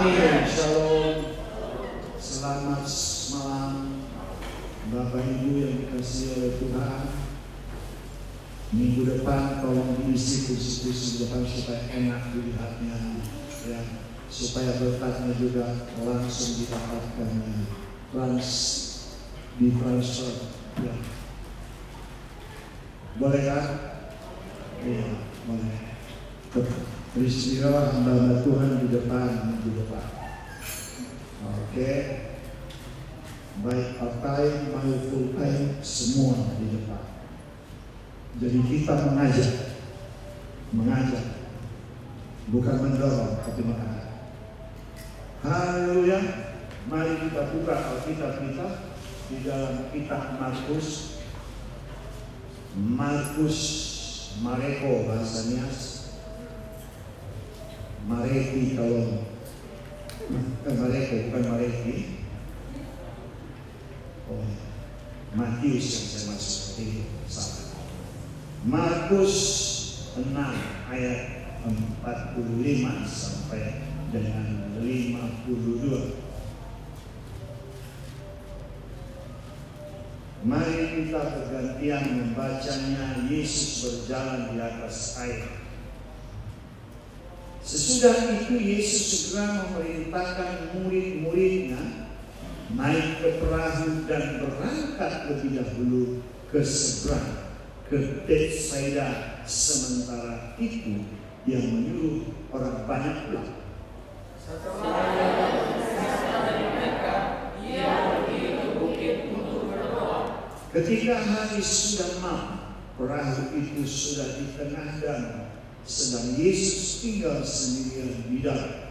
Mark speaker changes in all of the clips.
Speaker 1: Amin. Shalom. Selamat malam Bapak Ibu yang dikasihi oleh Tuhan. Minggu depan tolong diisi kursi-kursi depan supaya enak dilihatnya, ya, supaya berkatnya juga langsung didapatkannya, ditransfer, ya. Boleh kan? Iya, boleh. Beristilah hamba Tuhan di depan minggu depan. Oke. Baik part-time maupun full-time semua di depan. Jadi kita mengajak, bukan mendorong, tapi mengajak. Haleluya. Mari kita buka Alkitab kita di dalam kitab Markus Mareko bahasanya, Mareki kalau Mareko bukan Mareki. Oh, Matius yang saya maksud ini salah. Markus 6 ayat 45 sampai dengan 52. Mari kita bergantian membacanya. Yesus berjalan di atas air. Sesudah itu Yesus segera memerintahkan murid-muridnya naik ke perahu dan berangkat lebih dahulu ke seberang, ke Betsaida. Sementara itu Dia menyuruh orang banyak pulang. Ketika hari sudah malam, perahu itu sudah di tengah danau, sedang Yesus tinggal sendirian di dalam.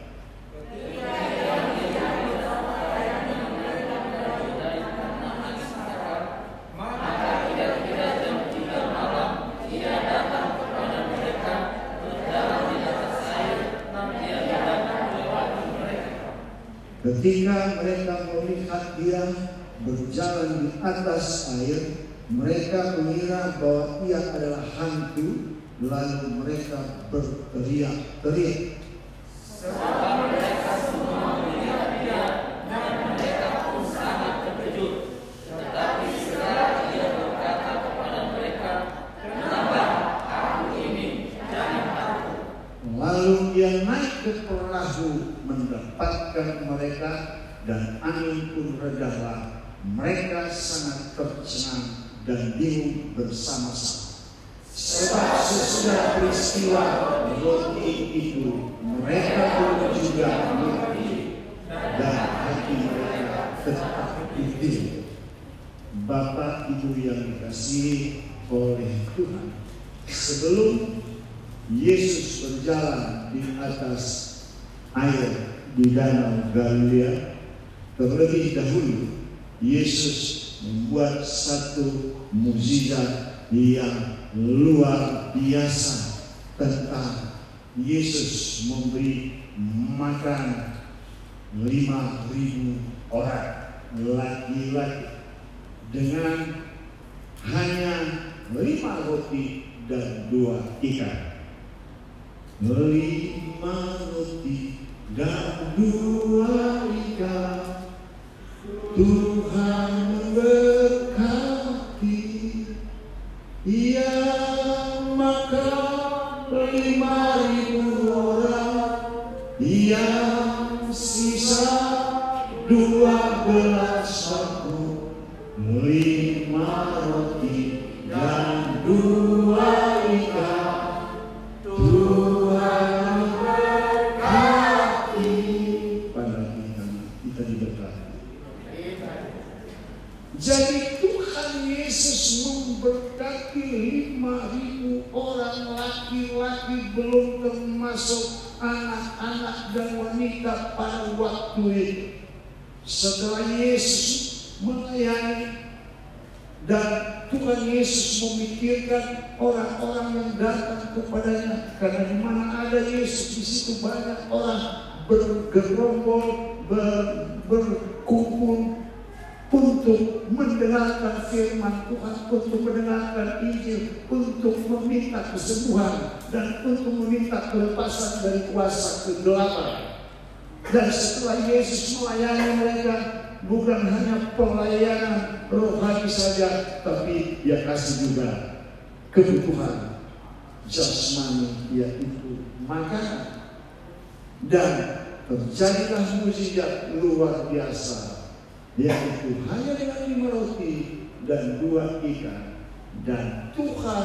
Speaker 1: Ketika mereka melihat Dia berjalan di atas air, mereka mengira bahwa Ia adalah hantu, lalu mereka berteriak-teriak. Sebab mereka semua melihat Dia dan mereka pun sangat terkejut. Tetapi segera Ia berkata kepada mereka, "Kenapa kamu ini? Jangan takut." Lalu Dia naik ke perahu mendapatkan mereka, dan angin pun redahlah. Mereka sangat tercengang dan bingung bersama-sama. Sebab sesudah peristiwa roti itu, mereka pun juga mengerti, dan hati mereka tetap dingin. Bapak Ibu yang dikasihi oleh Tuhan, sebelum Yesus berjalan di atas air di Danau Galilea, terlebih dahulu Yesus membuat satu mukjizat yang luar biasa tentang Yesus memberi makan 5.000 orang laki-laki dengan hanya 5 roti dan 2 ikan. 5 roti dan 2 ikan, Tuhan memberkati. Ia makan 5.000 orang, yang sisa 12 sapu, 5 roti dan 2 ikan, Tuhan memberkati. Pada kita diberkati. Jadi Tuhan Yesus memberkati 5.000 orang laki-laki, belum termasuk anak-anak dan wanita pada waktu itu. Setelah Yesus melayani dan Tuhan Yesus memikirkan orang-orang yang datang kepadanya, karena di mana ada Yesus di situ banyak orang bergerombol, berkumpul untuk mendengarkan firman Tuhan, untuk mendengarkan Injil, untuk meminta kesembuhan dan untuk meminta kelepasan dari kuasa kegelapan. Dan setelah Yesus melayani mereka, bukan hanya pelayanan rohani saja, tapi Dia kasih juga kebutuhan jasmani, yaitu makanan. Dan terjadilah mujizat luar biasa, yaitu hanya dengan 5 roti dan 2 ikan. Dan Tuhan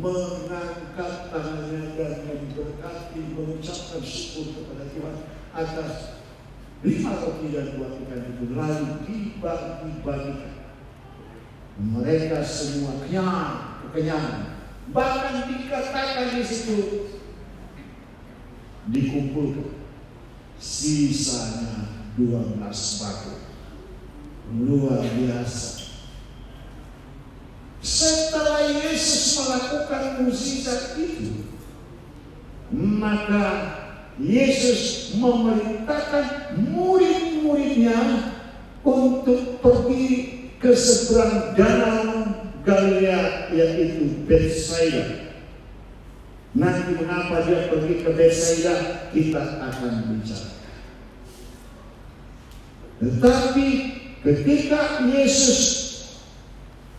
Speaker 1: mengangkat tangannya dan memberkati, mengucapkan syukur kepada Tuhan atas 5 roti dan 2 ikan itu, lalu dibagi-bagikan. Mereka semua kenyang. Bahkan dikatakan di situ dikumpulkan sisanya 12 batu. Luar biasa. Setelah Yesus melakukan mukjizat itu, maka Yesus memerintahkan murid-muridnya untuk pergi ke seberang danau Galilea, yaitu Betsaida. Nanti mengapa Dia pergi ke Betsaida kita akan bicara. Tetapi ketika Yesus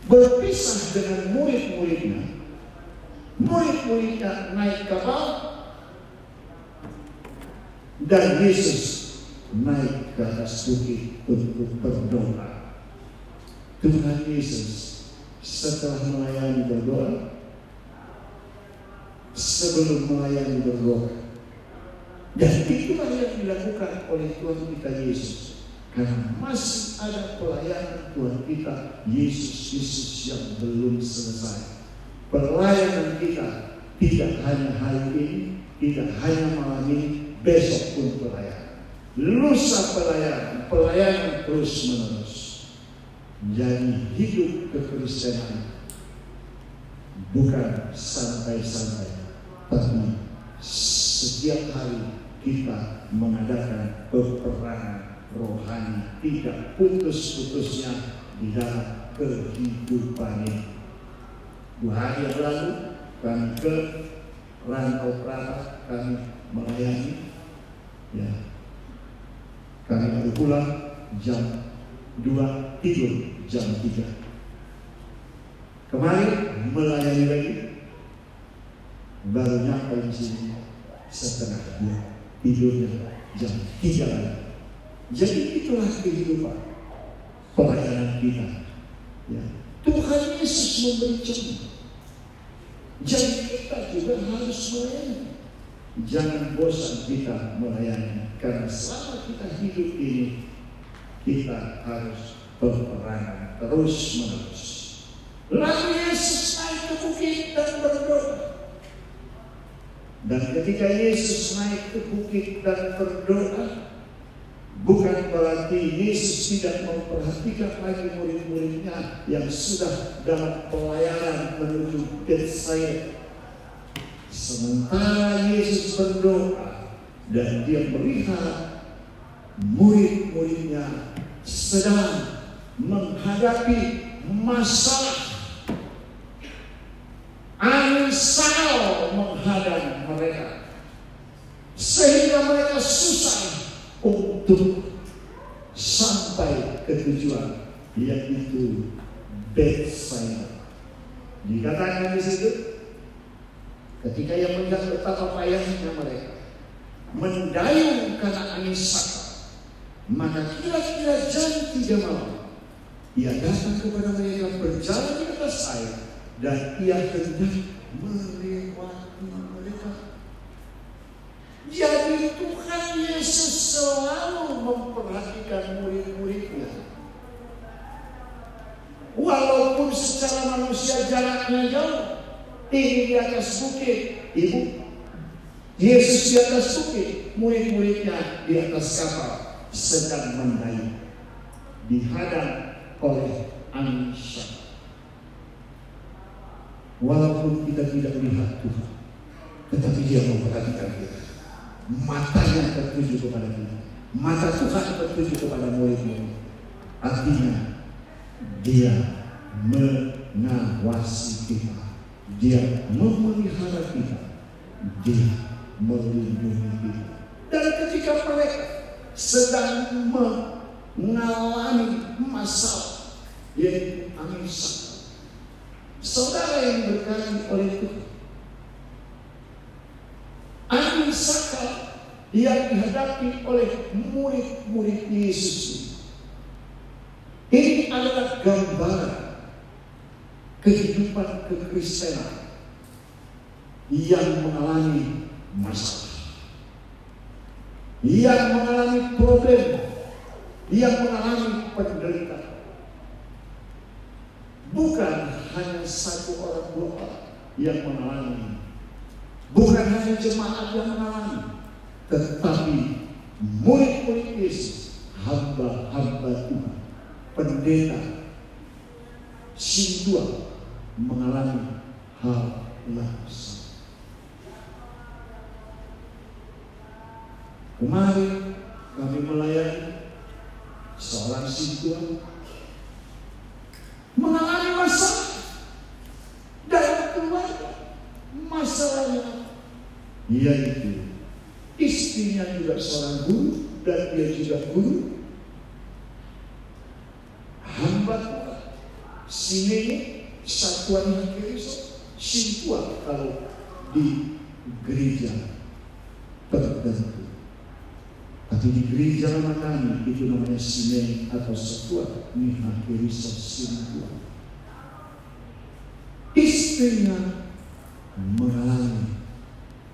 Speaker 1: berpisah dengan murid-muridnya naik kapal, dan Yesus naik ke atas bukit untuk berdoa. Tuhan Yesus setelah melayani berdoa, sebelum melayani berdoa, dan itulah yang dilakukan oleh Tuhan kita Yesus. Karena masih ada pelayanan Tuhan kita Yesus yang belum selesai. Pelayanan kita tidak hanya hari ini, tidak hanya malam ini, besok pun pelayanan, lusa pelayanan terus menerus. Jadi hidup kekristenan bukan santai-santai, tapi setiap hari kita mengadakan peperangan rohani, tidak putus-putusnya di dalam kehidupan ini. 2 hari yang lalu kami ke Rantau Prata, kami melayani. Kami baru pulang jam 2, tidur jam 3. Kemarin melayani lagi, baru nyampe di sini setengah 2, tidurnya jam 3 lagi. Jadi itulah kehidupan pelayanan kita. Tuhan Yesus memberi contoh. Jadi kita juga harus melayani. Jangan bosan kita melayani, karena selama kita hidup ini kita harus berperangan terus menerus. Lalu Yesus naik ke bukit dan berdoa. Dan ketika Yesus naik ke bukit dan berdoa, bukan berarti Yesus tidak memperhatikan lagi murid-muridnya yang sudah dalam pelayanan menuju Betsaida. Sementara Yesus berdoa dan Dia melihat murid-muridnya sedang menghadapi masalah, angin salju menghadang mereka, sehingga mereka susah untuk sampai ke tujuan, yaitu Betsaida. Dikatakan di situ, ketika yang melihat betapa payahnya mereka mendayung karena angin salju, maka kira-kira jam 3 malam Ia datang kepada mereka berjalan di atas air, dan Ia hendak melewati mereka. Jadi Tuhan Yesus selalu memperhatikan murid-muridnya. Walaupun secara manusia jaraknya jauh, ini di atas bukit, Yesus di atas bukit, murid-muridnya di atas kapal sedang mendayung, dihadang oleh angin salju. Walaupun kita tidak melihat Tuhan, tetapi Dia memperhatikan kita. Matanya tertuju kepada kita. Mata Tuhan tertuju kepada murid-murid. Artinya Dia mengawasi kita, Dia memelihara kita, Dia melindungi kita. Dan ketika mereka sedang mengalami masalah, yaitu angin sakal. Saudara yang berkati oleh Tuhan, angin sakal yang dihadapi oleh murid-murid Yesus ini adalah gambaran kehidupan kekristenan yang mengalami masalah, yang mengalami problem, yang mengalami penderitaan. Bukan hanya satu orang dua orang yang mengalami, bukan hanya jemaat yang mengalami, tetapi murid-murid Yesus, hamba-hamba Tuhan, pendeta, sintua mengalami hal yang sama. Kemarin kami melayani seorang sintua mengalami masalah dalam keluarga. Masalahnya yaitu istrinya juga seorang guru dan dia juga guru. Hamba Tuhan, sinenya satuan yang Kristus, sintua kalau di gereja tertentu. Tapi di gereja lama kami itu namanya sineng atau satuan Nihah Kristus sintua. Istrinya mengalami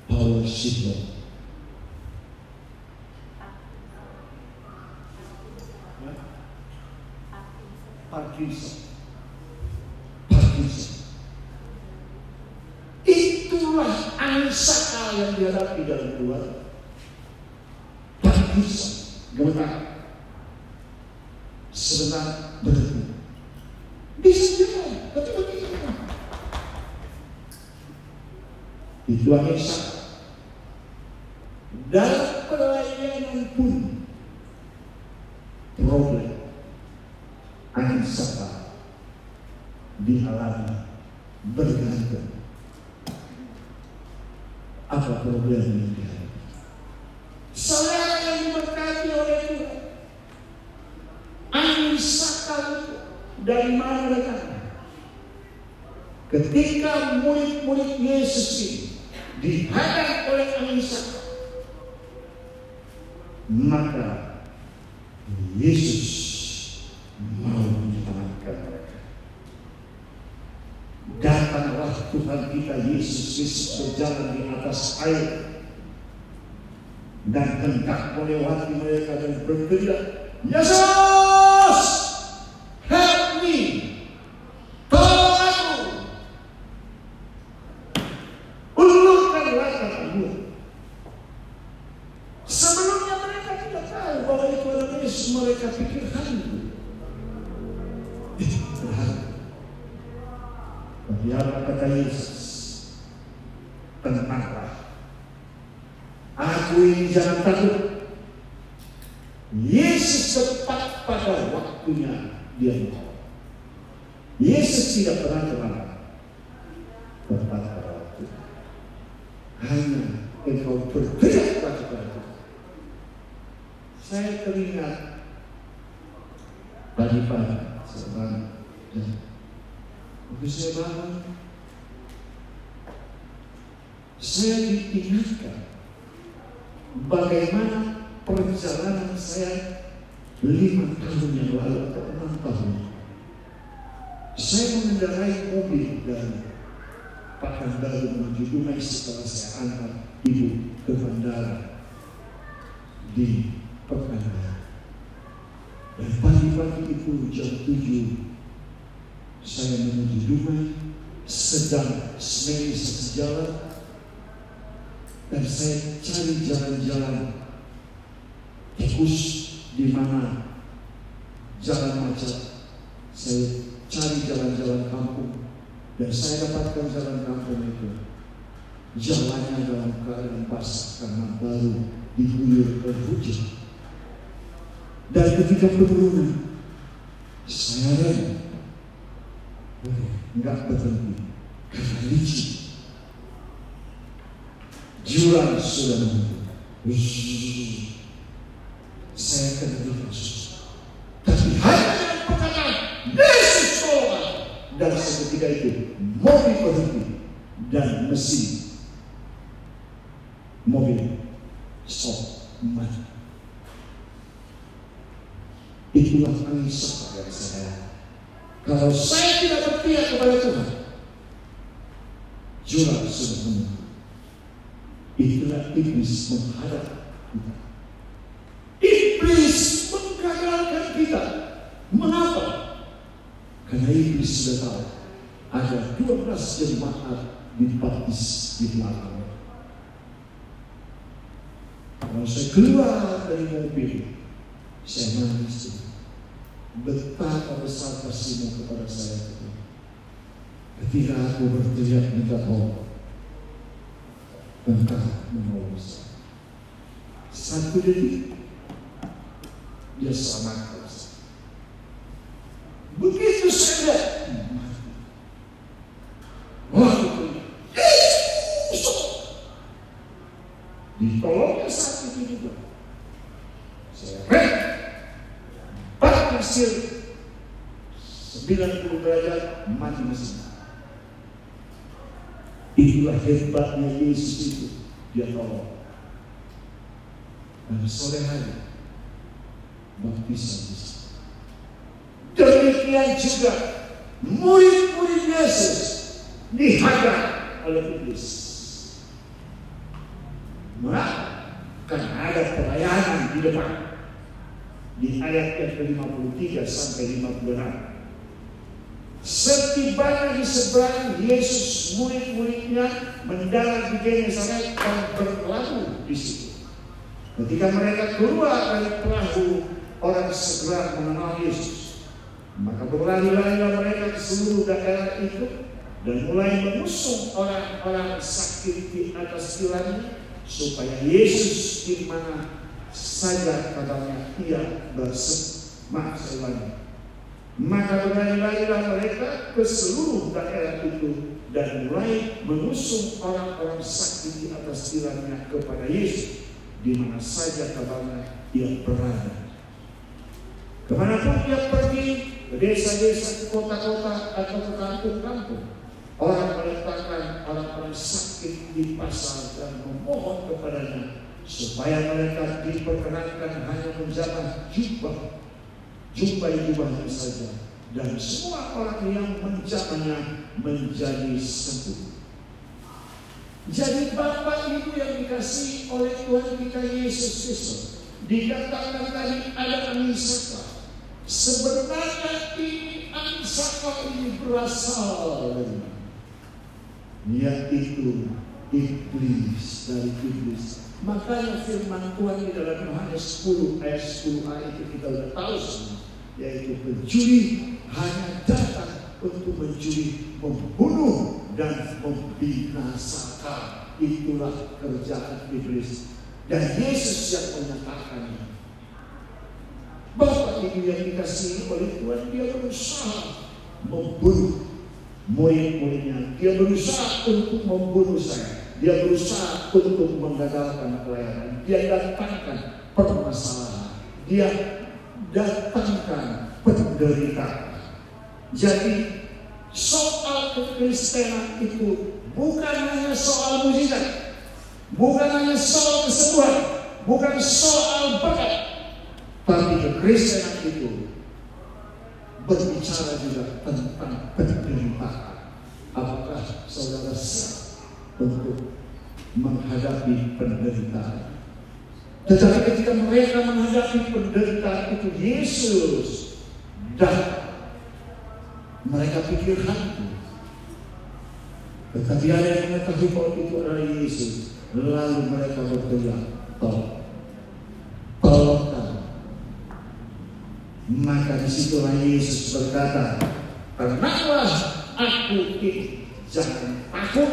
Speaker 1: power syndrome. Parkinson. Itulah angin sakal yang dihadapi dalam keluarga. Parkinson, gemetar, sebentar berhenti. Bisa jalan, ketika kita itu angin sakal. Dalam pelayanan pun problem angin sakal dialami bergantung apa problem yang dihadapi. Saudara yang diberkati oleh Tuhan, angin sakal dari mana datang? Ketika murid-murid Yesus ini dihadap oleh angin sakal, maka Yesus mau menyelamatkan mereka. Datanglah Tuhan kita Yesus Kristus berjalan di atas air dan hendak melewati mereka dan berteriak, Yesus, help me, tolong aku. Ulurkanlah tanganmu. Sebelumnya mereka tidak tahu bahwa itu adalah Yesus. Mereka pikir hantu. Tapi apa kata Yesus? Tenanglah, aku ini jangan takut. Yesus tepat pada waktunya dia mau. Yesus tidak pernah terlambat. Tepat pada waktunya. Hanya engkau berteriak kepada Tuhan. Saya teringat pagi-pagi seorang waktu saya bangun, saya diingatkan bagaimana perjalanan saya 5 tahun yang lalu atau 6 tahun. Saya mengendarai mobil dari Pekanbaru menuju Dumai setelah saya antar ibu ke bandara di Pekanbaru. Dan pagi-pagi itu jam 7 saya menuju Dumai, sedang semedi sejalan, dan saya cari jalan-jalan tikus di mana jalan macet. Saya cari jalan-jalan kampung dan saya dapatkan jalan kampung itu. Jalannya dalam keadaan basah karena baru diguyur oleh hujan. Dan ketika penurunan, saya rem, enggak berhenti karena licin. Jurang sudah menunggu. saya kendalikan susah. Tapi hanya dengan perkataan Yesus tolong, dan seketika itu mobil berhenti dan mesin mobil stop mati. Itulah angin serta yang saya. Kalau saya tidak berpihak kepada Tuhan, jurang sudah menunggu. Itulah iblis menghadap kita. Iblis menggagalkan kita. Mengapa? Karena iblis sudah tahu ada 12 jemaat dibaptis di belakang. Kalau saya keluar dari mobil, saya nangis. Betapa besar kasihmu kepada saya ketika aku berteriak minta tolong, Engkau menolong saya. Satu detik dia selamatkan saya. Begitu saya mati. Wah, ditolongnya saat itu juga. Saya hasil 90 derajat mati mesin. Itulah hebatnya Yesus itu. Dia tolong. Dan sore hari baptisan. Demikian juga murid-murid Yesus dihadap oleh iblis. Mengapa? Karena ada pelayanan di depan. Di ayat yang ke-53 sampai 56. Setibanya di seberang Yesus, murid-muridnya mendarat di Genesaret dan berlabuh di situ. Ketika mereka keluar dari perahu, orang segera mengenal Yesus. Maka berlari-larilah mereka ke seluruh daerah itu dan mulai mengusung orang-orang sakit di atas jalannya, supaya Yesus di mana saja katanya ia bersemak selain. Maka berlari-larilah mereka ke seluruh daerah itu dan mulai mengusung orang-orang sakit di atas jalannya kepada Yesus di mana saja kabarnya ia berada. Kemanapun dia pergi, ke desa-desa, ke kota-kota atau ke kampung-kampung, orang meletakkan orang-orang sakit di pasar dan memohon kepadanya supaya mereka diperkenankan hanya menjamah jubah-jubahnya saja, dan semua orang yang menjamahnya menjadi sembuh. Jadi Bapak Ibu yang dikasihi oleh Tuhan kita Yesus Kristus, dikatakan tadi ada angin sakral. Sebenarnya ini angin sakral ini berasal dari mana? Yaitu iblis, dari iblis. Makanya firman Tuhan di dalam Yohanes 10 ayat 10a itu kita sudah tahu semua, yaitu pencuri hanya datang untuk mencuri, membunuh dan membinasakan. Itulah kerjaan iblis, dan Yesus yang menyatakannya. Bapak Ibu yang dikasihi oleh Tuhan, dia berusaha membunuh murid-muridnya, dia berusaha untuk membunuh saya, dia berusaha untuk menggagalkan pelayanan, dia datangkan permasalahan, dia datangkan penderitaan. Jadi soal kekristenan itu bukan hanya soal mujizat, bukan hanya soal kesembuhan, bukan soal berkat, tapi kekristenan itu berbicara juga tentang penderitaan. Apakah saudara siap untuk menghadapi penderitaan? Tetapi ketika mereka menghadapi penderitaan itu, Yesus datang. Mereka pikir hantu, tetapi ada yang mengetahui bahwa itu adalah Yesus. Lalu mereka berteriak, tolong, tolong kami. Maka disitulah Yesus berkata, tenanglah, aku ini, jangan takut.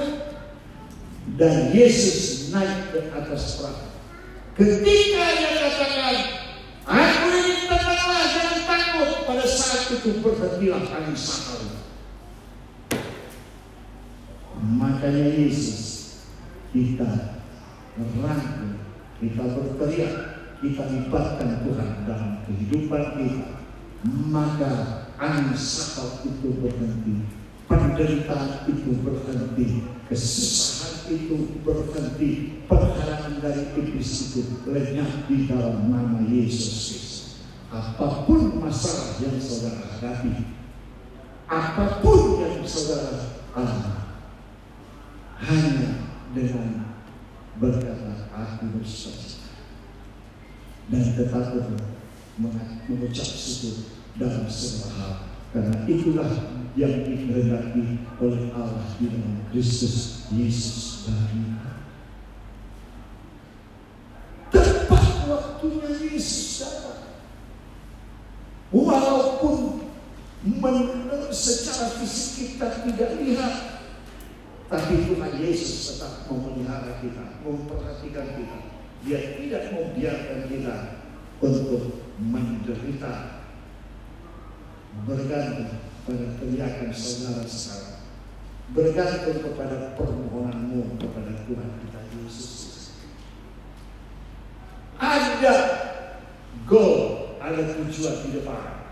Speaker 1: Dan Yesus naik ke atas perahu. Ketika dia katakan, aku ini tenanglah, jangan takut, pada saat itu berhentilah angin sakral. Makanya Yesus, kita merangkul, kita berteriak, kita libatkan Tuhan dalam kehidupan kita, maka angin sakau itu berhenti, penderitaan itu berhenti, kesusahan itu berhenti, perhalangan dari iblis itu lenyap di dalam nama Yesus Kristus. Apapun masalah yang saudara hadapi, apapun yang saudara alami, hanya dengan berkata aku bersuka dan tetap mengucap syukur dalam segala hal, karena itulah yang dikehendaki oleh Allah di dalam Kristus Yesus bagi kita. Tepat waktunya Yesus datang, walaupun secara fisik kita tidak lihat, tapi Tuhan Yesus tetap memelihara kita, memperhatikan kita. Dia tidak membiarkan kita untuk menderita bergantung pada teriakan saudara sekarang, bergantung kepada permohonanmu kepada Tuhan kita Yesus. Ada goal, ada tujuan di depan,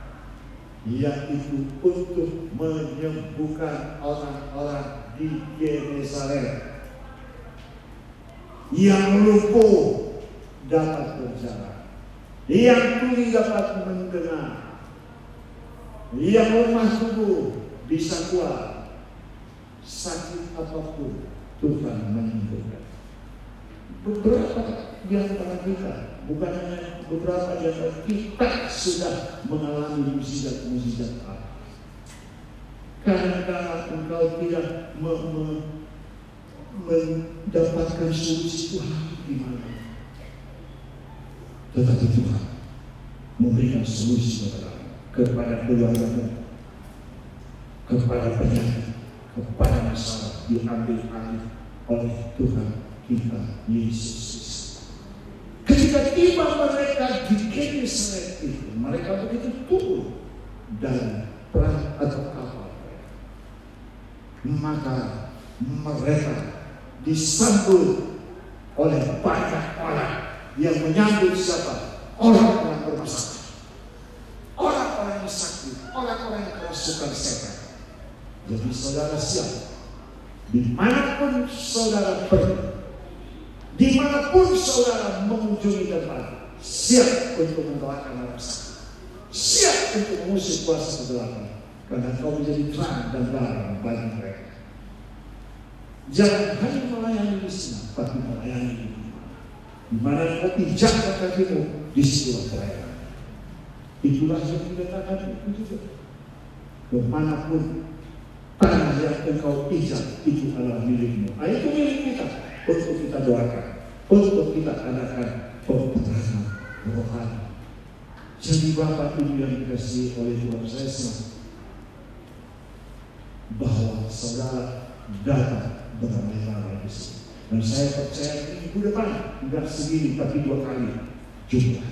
Speaker 1: yaitu untuk menyembuhkan orang-orang di Genesaret yang lumpuh dapat berjalan, yang tuli dapat mendengar, yang lemah tubuh bisa kuat, sakit apapun Tuhan menyembuhkan. Beberapa di antara kita, bukan hanya beberapa di antara kita, sudah mengalami mukjizat-mukjizat Allah. Karena engkau tidak mendapatkan solusi Tuhan di mana, tetapi Tuhan memberikan solusi kepada keluarga, kepada penyakit, kepada masalah, diambil alih oleh Tuhan kita Yesus Kristus. Ketika tiba mereka di Genesaret itu, mereka begitu turun dari perahu atau kapal, maka mereka disambut oleh banyak orang yang menyambut siapa? Orang-orang bermasalah, orang-orang yang sakit, orang-orang yang kerasukan setan. Jadi saudara siap, dimanapun saudara pergi, dimanapun saudara mengunjungi tempat, siap untuk mendoakan orang sakit, siap untuk mengusir kuasa kegelapan, karena kau menjadi terang dan barang bagi mereka. Jangan hanya melayani di sini, tapi melayani di mana kau pijakkan kakimu, di situ pelayanan. Itulah yang dikatakan itu juga. Kemanapun tanah yang engkau pijak itu adalah milikmu. Itu milik kita untuk kita doakan, untuk kita adakan peperangan rohani. Jadi Bapak Ibu yang dikasihi oleh Tuhan, saya senang bahwa saudara datang beramai-ramai di sini. Dan saya percaya minggu depan tidak segini, tapi 2 kali jumlah.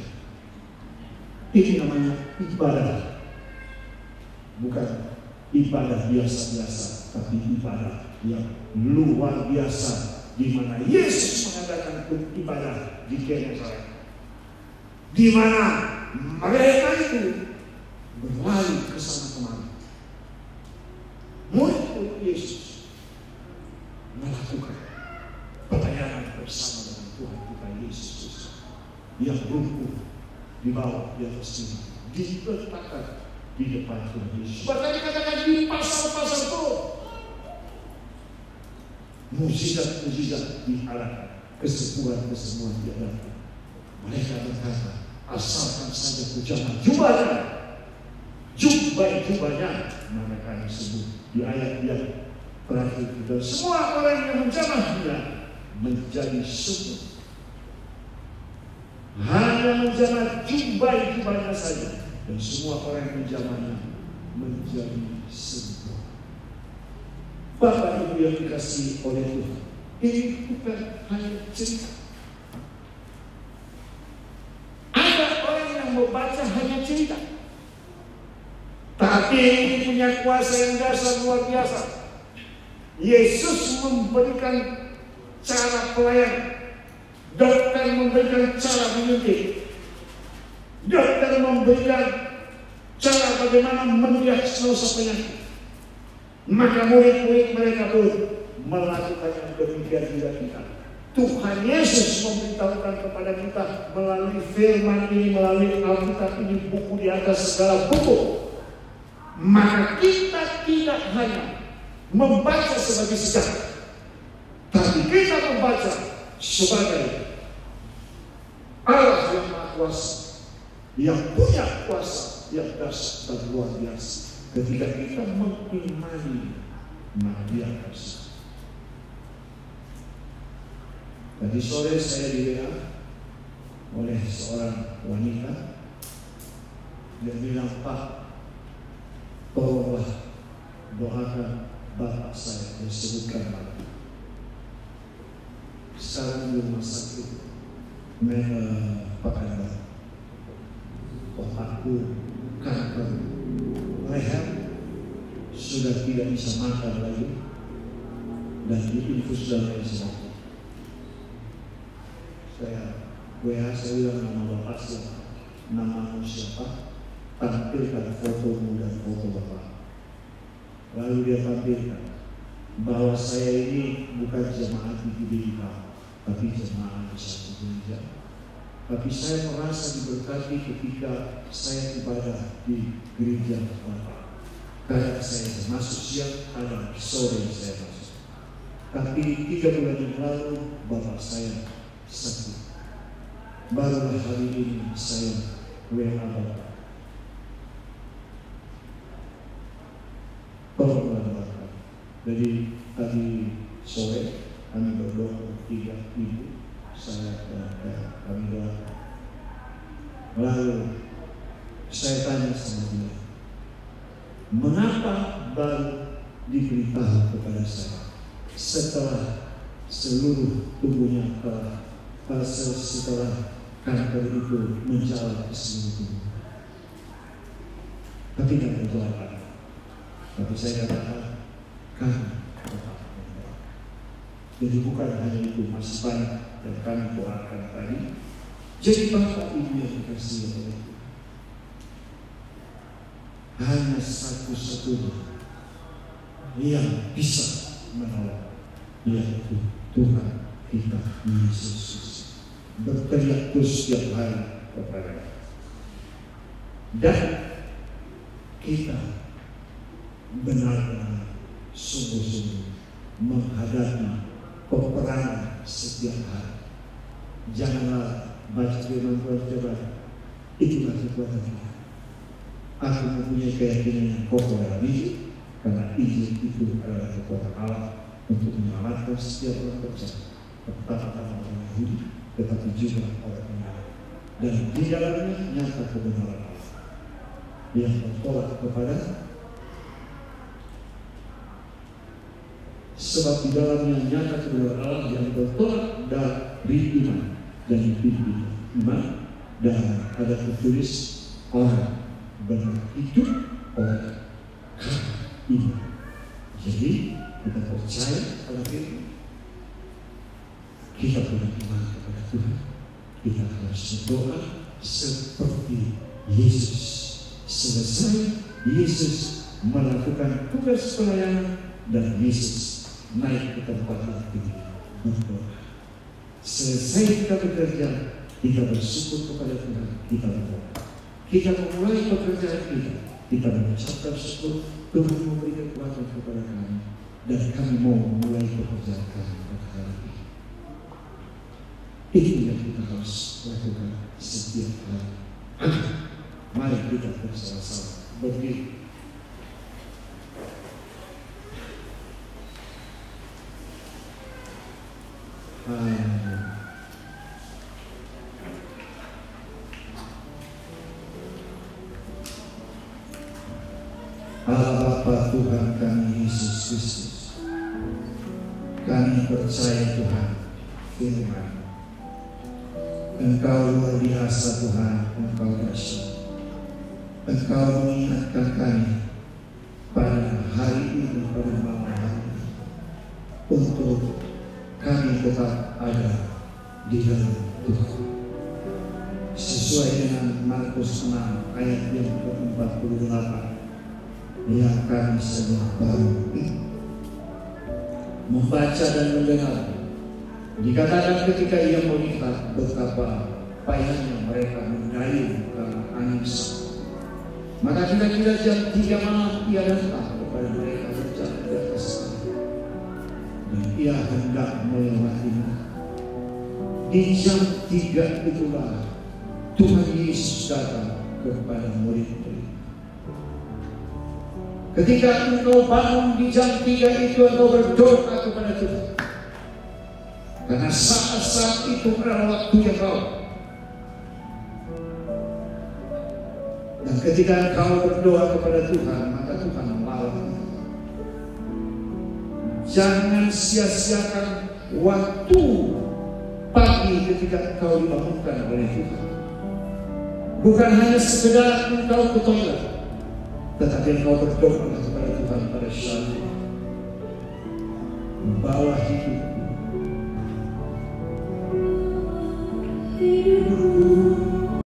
Speaker 1: Ini namanya ibadah, bukan ibadah biasa-biasa, tapi ibadah yang luar biasa, di mana Yesus mengadakan ibadah di Genesaret, di mana mereka itu berlari ke sana kemari. Murid Yesus melakukan pelayanan bersama dengan Tuhan kita Yesus Kristus, yang lumpuh dibawa di atas sini, diletakkan di depan Tuhan Yesus. Bahkan dikatakan di pasal-pasal itu mukjizat-mukjizat diarahkan, kesembuhan-kesembuhan diarahkan. Mereka berkata, asalkan saja ku jamah jubahnya, jubah-jubahnya, maka kami sembuh. Di ayat yang terakhir itu, semua orang yang menjamah dia menjadi sembuh. Hanya menjamah jubah-jubahnya saja, dan semua orang yang menjamahnya menjadi sembuh. Bapak Ibu yang dikasihi oleh Tuhan, ini bukan hanya cerita. Ada orang yang membaca hanya cerita, tapi ini punya kuasa yang dasar luar biasa. Yesus memberikan cara pelayanan, dokter memberikan cara menyuntik, Dokter memberikan cara bagaimana mendiagnosa penyakit. Maka murid-murid mereka pun melakukan yang demikian juga kita. Tuhan Yesus memberitahukan kepada kita melalui firman ini, melalui Alkitab ini, buku di atas segala buku. Maka kita tidak hanya membaca sebagai sejarah, tapi kita membaca sebagai Allah yang Maha Kuasa, yang punya kuasa yang dahsyat dan luar biasa. Ketika kita mengimani, maka Dia kuasa. Tadi sore saya di WA oleh seorang wanita. Dia bilang, "Pak, tolonglah doakan bapak saya." Disebutkan lagi. Sekarang di rumah sakit Pekanbaru. Otakku kanker leher, sudah tidak bisa makan lagi, dan diinfus dan lain sebagainya. Saya WA, saya bilang, "Nama bapak siapa? Namamu siapa? Tampilkan fotomu dan foto bapak." Lalu dia tampilkan bahwa saya ini bukan jemaat di GBK, tapi jemaat di satu gereja. Tapi saya merasa diberkati ketika saya ibadah di gereja bapak. Kadang saya masuk siang, kadang sore saya masuk. Tapi 3 bulan yang lalu bapak saya sakit. Barulah hari ini saya WA bapak. Tolonglah doakan. Jadi tadi sore kami berdoa untuk 3 ibu, saya dan kami doakan. Lalu saya tanya sama dia, mengapa baru diberitahu kepada saya setelah seluruh tubuhnya setelah kanker itu menjalar ke seluruh tubuh? Tapi tidak berdoakan. Tapi saya katakan, kami tetap berdoa. Jadi bukan hanya itu, masih banyak yang kami doakan tadi. Jadi Bapak Ibu yang dikasihi oleh Tuhan, hanya satu-satunya yang bisa menolong, yaitu Tuhan kita Yesus. Berteriak terus setiap hari kepada dan kita benar-benar sungguh-sungguh menghadapi peperangan setiap hari. Janganlah baca firman Tuhan coba, itulah kekuatan kita. Aku mempunyai keyakinan yang kokoh dalam Injil, karena Injil itu adalah kekuatan Allah untuk menyelamatkan setiap orang percaya, pertama-tama orang Yahudi, tetapi juga orang Yunani. Dan di dalamnya nyata kebenaran Allah yang bertolak kepada, sebab di dalamnya nyata kebenaran Allah yang bertolak dari iman dan dipimpin iman, dan ada tertulis orang benar hidup oleh iman. Jadi kita percaya pada firman, kita punya iman kepada Tuhan, kita harus berdoa seperti Yesus. Selesai Yesus melakukan tugas pelayanan dan Yesus naik ke tempat yang tinggi berdoa. Selesai kita bekerja, kita bersyukur kepada Tuhan, kita berdoa. Kita memulai pekerjaan kita mengucapkan syukur, Tuhan memberi kekuatan kepada kami, dan kami mau memulai pekerjaan kami pada hari ini. Itu yang kita harus lakukan setiap hari. Mari kita bersama-sama berdiri. Allah Bapa Tuhan kami Yesus Kristus, kami percaya Tuhan firman Engkau luar biasa Tuhan, Engkau dahsyat. Engkau mengingatkan kami pada hari ini, pada malam hari ini, untuk kami tetap ada di dalam Tuhan. Sesuai dengan Markus 6 ayat yang ke-48. Yang kami semua baru membaca dan mendengar. Dikatakan ketika ia melihat betapa payahnya mereka mendayung karena angin sang, maka kira-kira jam 3 malam ia datang kepada mereka berjalan di atas air, dan ia hendak melewati mereka. Di jam 3 itulah Tuhan Yesus datang kepada murid-murid. Ketika engkau bangun di jam 3 itu, engkau berdoa kepada Tuhan. Karena saat-saat itu adalah waktu yang rawan. Dan ketika engkau berdoa kepada Tuhan, maka Tuhan menolong. Jangan sia-siakan waktu pagi ketika engkau dibangunkan oleh Tuhan. Bukan hanya sekedar engkau ke toilet, tetapi engkau berdoa kepada Tuhan pada saat itu. Membawa hidup